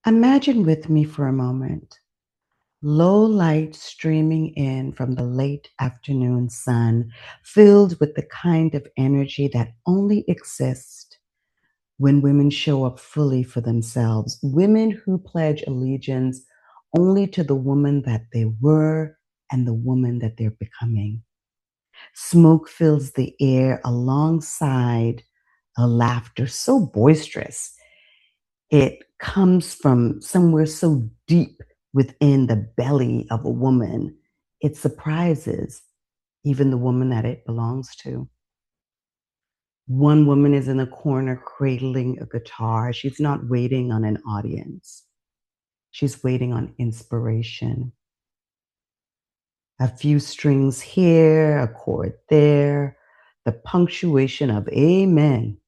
Imagine with me for a moment low light streaming in from the late afternoon sun, filled with the kind of energy that only exists when women show up fully for themselves. Women who pledge allegiance only to the woman that they were and the woman that they're becoming. Smoke fills the air alongside a laughter so boisterous it comes from somewhere so deep within the belly of a woman. It surprises even the woman that it belongs to. One woman is in a corner cradling a guitar. She's not waiting on an audience. She's waiting on inspiration. A few strings here, a chord there, the punctuation of amen.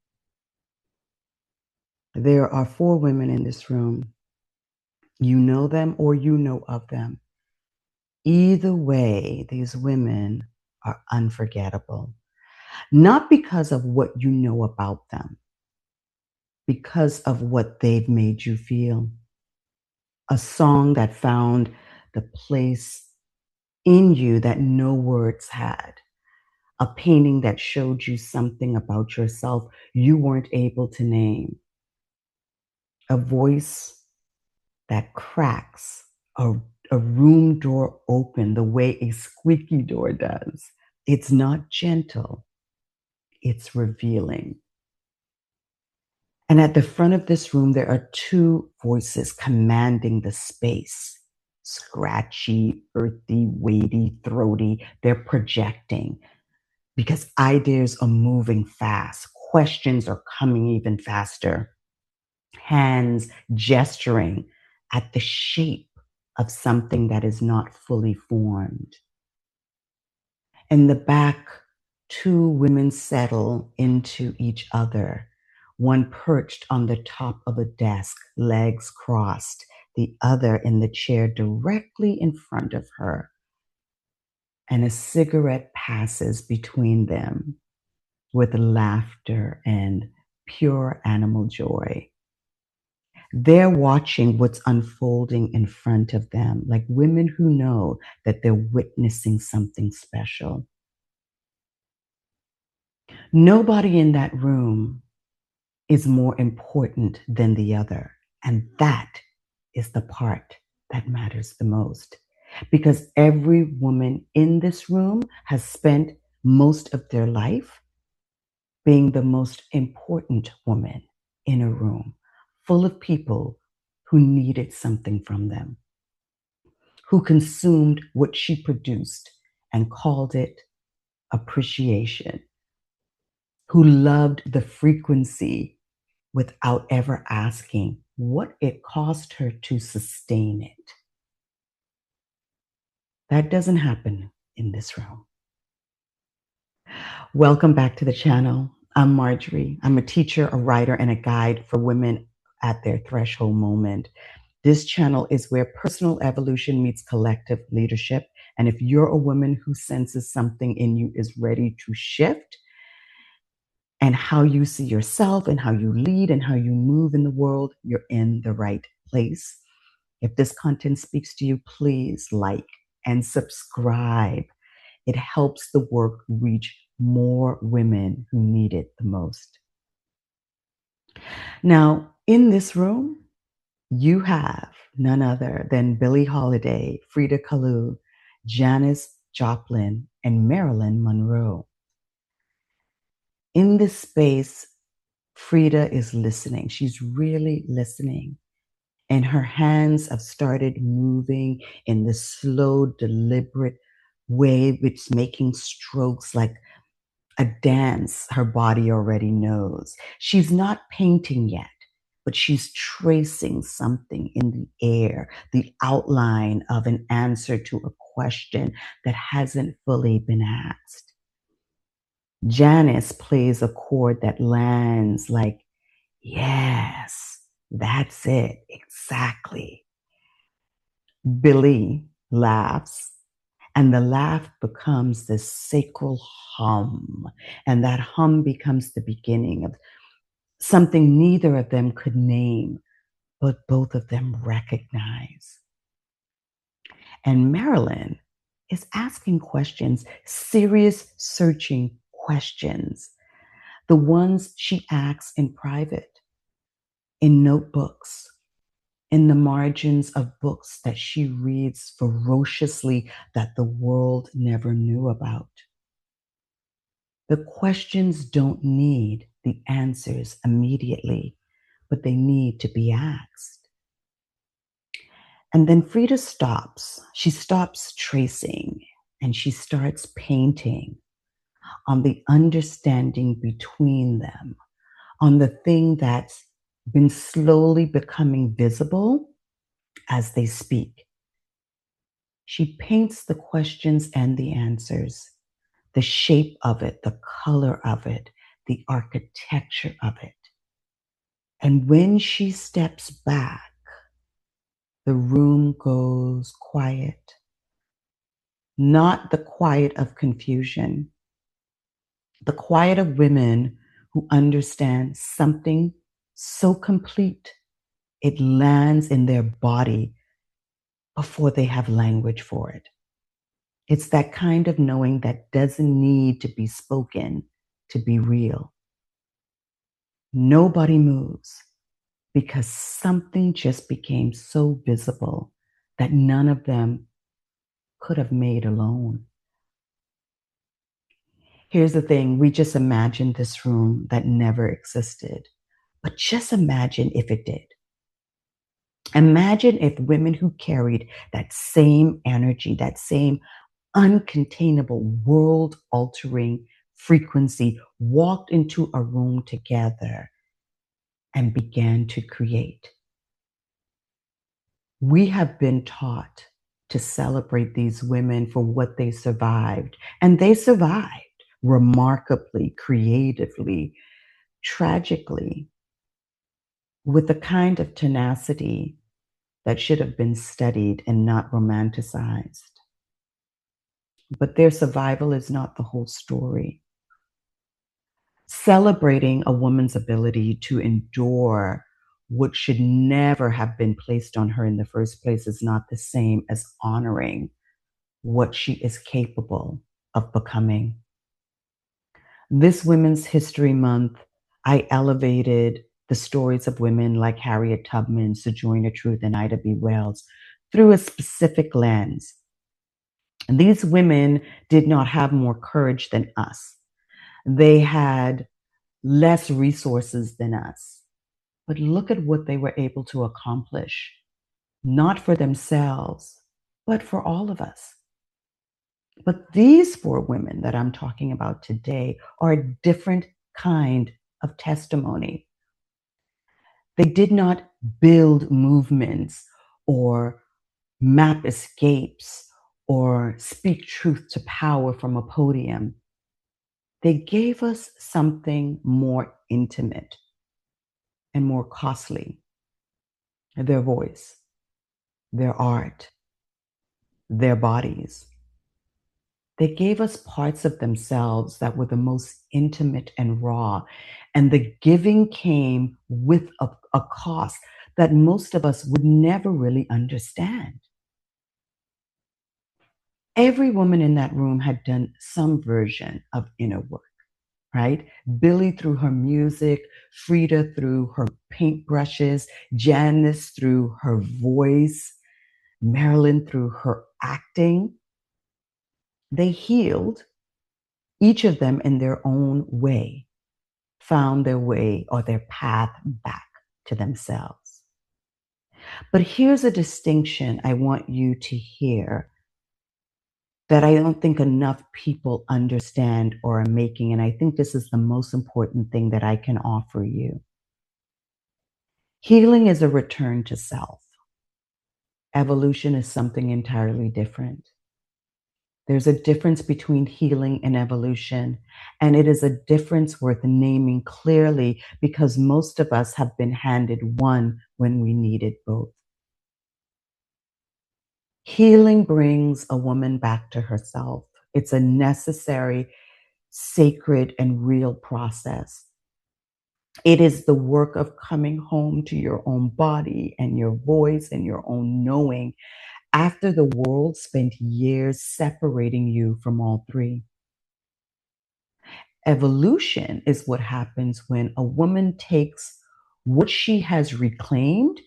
There are four women in this room. You know them or you know of them. Either way, these women are unforgettable. Not because of what you know about them, because of what they've made you feel. A song that found the place in you that no words had. A painting that showed you something about yourself you weren't able to name. A voice that cracks a room door open the way a squeaky door does. It's not gentle, it's revealing. And at the front of this room, there are two voices commanding the space. Scratchy, earthy, weighty, throaty. They're projecting because ideas are moving fast. Questions are coming even faster. Hands gesturing at the shape of something that is not fully formed. In the back, two women settle into each other, one perched on the top of a desk, legs crossed, the other in the chair directly in front of her. And a cigarette passes between them with laughter and pure animal joy. They're watching what's unfolding in front of them, like women who know that they're witnessing something special. Nobody in that room is more important than the other. And that is the part that matters the most. Because every woman in this room has spent most of their life being the most important woman in a room full of people who needed something from them, who consumed what she produced and called it appreciation, who loved the frequency without ever asking what it cost her to sustain it. That doesn't happen in this room. Welcome back to the channel. I'm Marjorie. I'm a teacher, a writer, and a guide for women at their threshold moment. This channel is where personal evolution meets collective leadership. And if you're a woman who senses something in you is ready to shift, and how you see yourself and how you lead and how you move in the world, you're in the right place. If this content speaks to you, please like and subscribe. It helps the work reach more women who need it the most. Now, in this room, you have none other than Billie Holiday, Frida Kahlo, Janis Joplin, and Marilyn Monroe. In this space, Frida is listening. She's really listening. And her hands have started moving in this slow, deliberate way, which making strokes like a dance her body already knows. She's not painting yet, but she's tracing something in the air, the outline of an answer to a question that hasn't fully been asked. Janis plays a chord that lands like, yes, that's it, exactly. Billie laughs, and the laugh becomes this sacral hum, and that hum becomes the beginning of something neither of them could name, but both of them recognize. And Marilyn is asking questions, serious, searching questions, the ones she asks in private, in notebooks, in the margins of books that she reads ferociously that the world never knew about. The questions don't need the answers immediately, but they need to be asked. And then Frida stops. She stops tracing and she starts painting on the understanding between them, on the thing that's been slowly becoming visible as they speak. She paints the questions and the answers, the shape of it, the color of it, the architecture of it. And when she steps back, the room goes quiet. Not the quiet of confusion, the quiet of women who understand something so complete it lands in their body before they have language for it. It's that kind of knowing that doesn't need to be spoken to be real. Nobody moves because something just became so visible that none of them could have made alone. Here's the thing, we just imagined this room that never existed. But just imagine if it did. Imagine if women who carried that same energy, that same uncontainable, world altering frequency walked into a room together and began to create. We have been taught to celebrate these women for what they survived, and they survived remarkably, creatively, tragically, with a kind of tenacity that should have been studied and not romanticized. But their survival is not the whole story. Celebrating a woman's ability to endure what should never have been placed on her in the first place is not the same as honoring what she is capable of becoming. This Women's History Month, I elevated the stories of women like Harriet Tubman, Sojourner Truth, and Ida B. Wells through a specific lens. And these women did not have more courage than us. They had less resources than us. But look at what they were able to accomplish, not for themselves, but for all of us. But these four women that I'm talking about today are a different kind of testimony. They did not build movements or map escapes or speak truth to power from a podium. They gave us something more intimate and more costly: their voice, their art, their bodies. They gave us parts of themselves that were the most intimate and raw. And the giving came with a cost that most of us would never really understand. Every woman in that room had done some version of inner work, right? Billie through her music, Frida through her paintbrushes, Janis through her voice, Marilyn through her acting. They healed, each of them in their own way, found their way or their path back to themselves. But here's a distinction I want you to hear that I don't think enough people understand or are making, and I think this is the most important thing that I can offer you. Healing is a return to self. Evolution is something entirely different. There's a difference between healing and evolution, and it is a difference worth naming clearly because most of us have been handed one when we needed both. Healing brings a woman back to herself. It's a necessary, sacred, and real process. It is the work of coming home to your own body and your voice and your own knowing after the world spent years separating you from all three. Evolution is what happens when a woman takes what she has reclaimed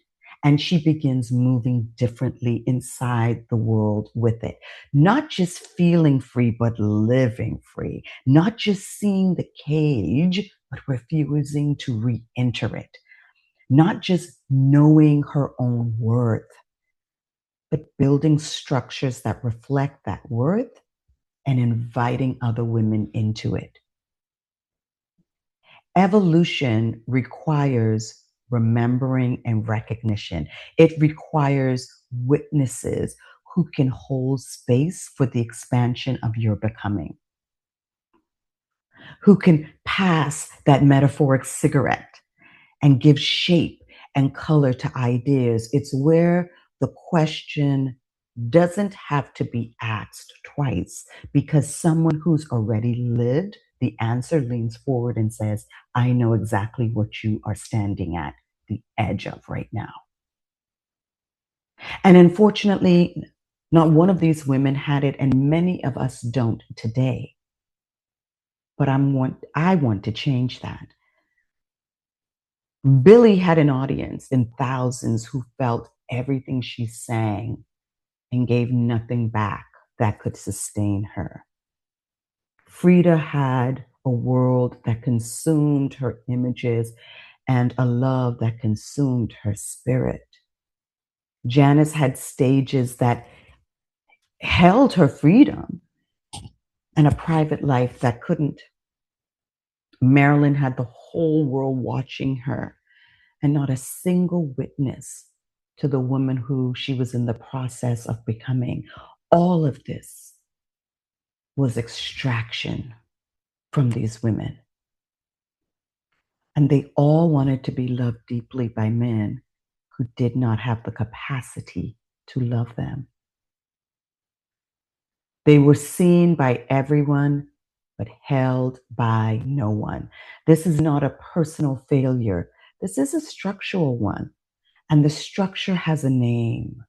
and she begins moving differently inside the world with it. Not just feeling free, but living free. Not just seeing the cage, but refusing to re enter it. Not just knowing her own worth, but building structures that reflect that worth and inviting other women into it. Evolution requires remembering and recognition. It requires witnesses who can hold space for the expansion of your becoming, who can pass that metaphoric cigarette and give shape and color to ideas. It's where the question doesn't have to be asked twice because someone who's already lived the answer leans forward and says, I know exactly what you are standing at the edge of right now. And unfortunately, not one of these women had it, and many of us don't today. But I want to change that. Billie had an audience in thousands who felt everything she sang and gave nothing back that could sustain her. Frida had a world that consumed her images and a love that consumed her spirit. Janis had stages that held her freedom and a private life that couldn't. Marilyn had the whole world watching her and not a single witness to the woman who she was in the process of becoming. All of this was extraction from these women. And they all wanted to be loved deeply by men who did not have the capacity to love them. They were seen by everyone, but held by no one. This is not a personal failure. This is a structural one. And the structure has a name.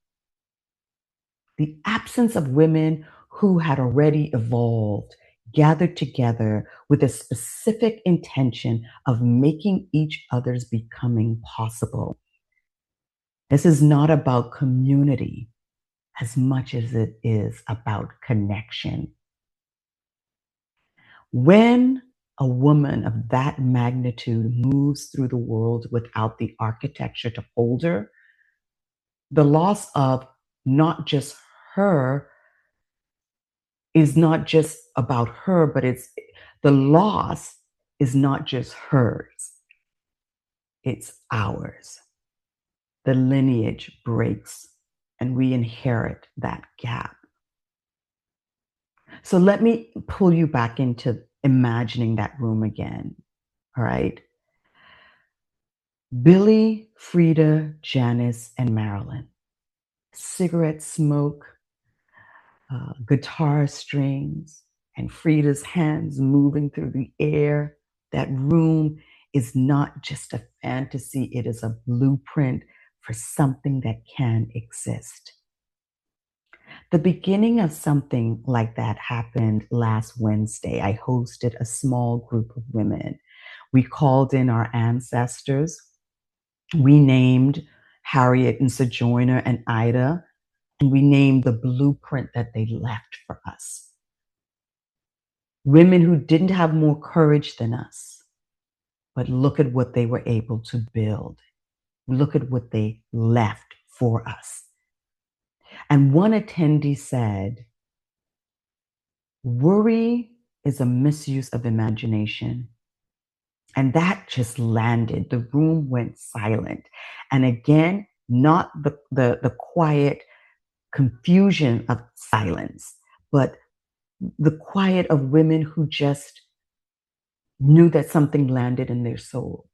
The absence of women who had already evolved gathered together with a specific intention of making each other's becoming possible. This is not about community as much as it is about connection. When a woman of that magnitude moves through the world without the architecture to hold her, the loss of not just her is not just about her, but the loss is not just hers, it's ours. The lineage breaks and we inherit that gap. So let me pull you back into imagining that room again. All right. Billie, Frida, Janis, and Marilyn. Cigarette smoke, guitar strings, and Frida's hands moving through the air. That room is not just a fantasy, it is a blueprint for something that can exist. The beginning of something like that happened last Wednesday. I hosted a small group of women. We called in our ancestors. We named Harriet and Sojourner and Ida, and we named the blueprint that they left for us. Women who didn't have more courage than us, but look at what they were able to build. Look at what they left for us. And one attendee said, worry is a misuse of imagination. And that just landed. The room went silent. And again, not the quiet confusion of silence, but the quiet of women who just knew that something landed in their soul.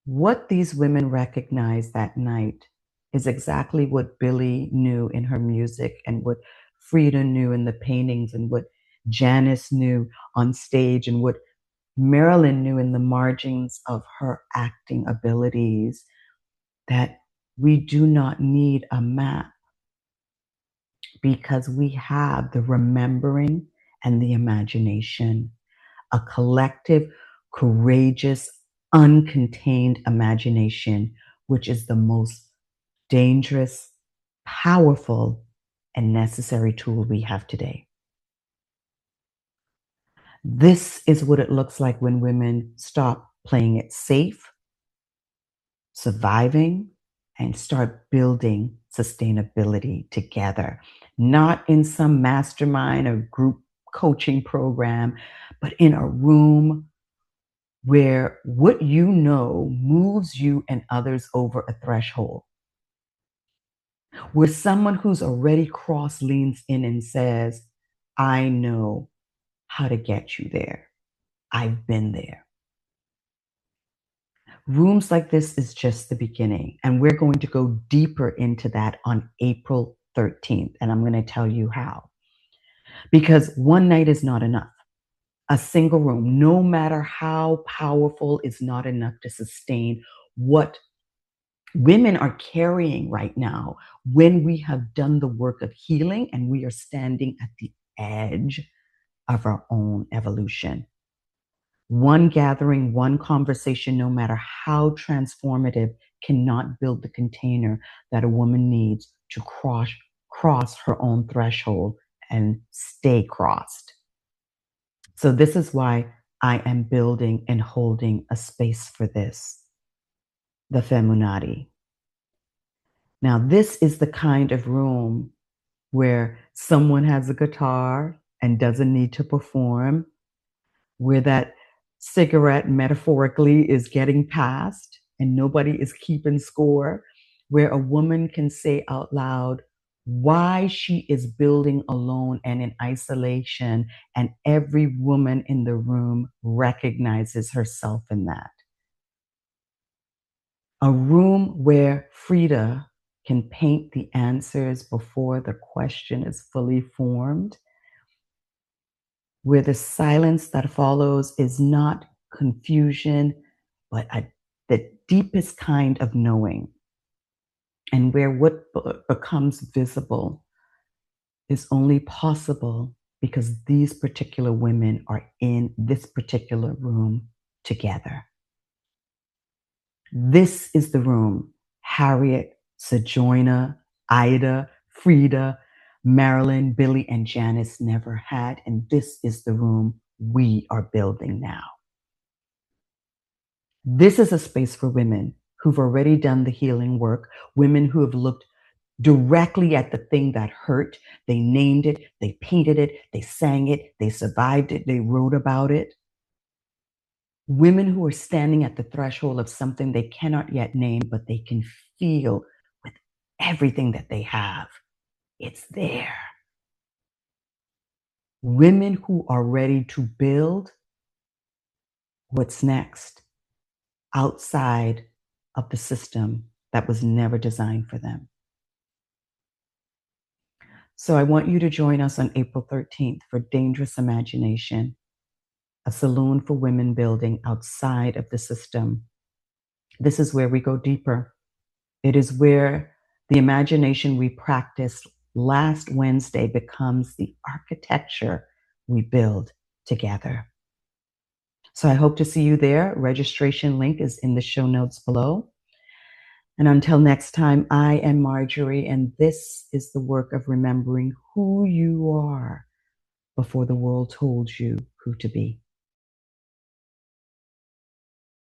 What these women recognized that night is exactly what Billie knew in her music and what Frida knew in the paintings and what Janis knew on stage and what Marilyn knew in the margins of her acting abilities that we do not need a map because we have the remembering and the imagination, a collective, courageous, uncontained imagination, which is the most dangerous, powerful, and necessary tool we have today. This is what it looks like when women stop playing it safe, surviving, and start building sustainability together, not in some mastermind or group coaching program, but in a room where what you know moves you and others over a threshold, where someone who's already crossed leans in and says, I know how to get you there. I've been there. Rooms like this is just the beginning, and we're going to go deeper into that on April 13th, and I'm going to tell you how. Because one night is not enough. A single room, no matter how powerful, is not enough to sustain what women are carrying right now when we have done the work of healing and we are standing at the edge of our own evolution. One gathering, one conversation, no matter how transformative, cannot build the container that a woman needs to cross her own threshold and stay crossed. So this is why I am building and holding a space for this, the Femunati. Now, this is the kind of room where someone has a guitar and doesn't need to perform, where that cigarette metaphorically is getting passed and nobody is keeping score, where a woman can say out loud why she is building alone and in isolation, and every woman in the room recognizes herself in that. A room where Frida can paint the answers before the question is fully formed, where the silence that follows is not confusion, but the deepest kind of knowing, and where what becomes visible is only possible because these particular women are in this particular room together. This is the room Harriet, Sojourner, Ida, Frida, Marilyn, Billie, and Janis never had, and this is the room we are building now. This is a space for women who've already done the healing work, women who have looked directly at the thing that hurt. They named it, they painted it, they sang it, they survived it, they wrote about it. Women who are standing at the threshold of something they cannot yet name, but they can feel with everything that they have. It's there. Women who are ready to build what's next outside of the system that was never designed for them. So I want you to join us on April 13th for Dangerous Imagination, a saloon for women building outside of the system. This is where we go deeper. It is where the imagination we practiced last Wednesday becomes the architecture we build together. So I hope to see you there. Registration link is in the show notes below. And until next time, I am Marjorie, and this is the work of remembering who you are before the world told you who to be.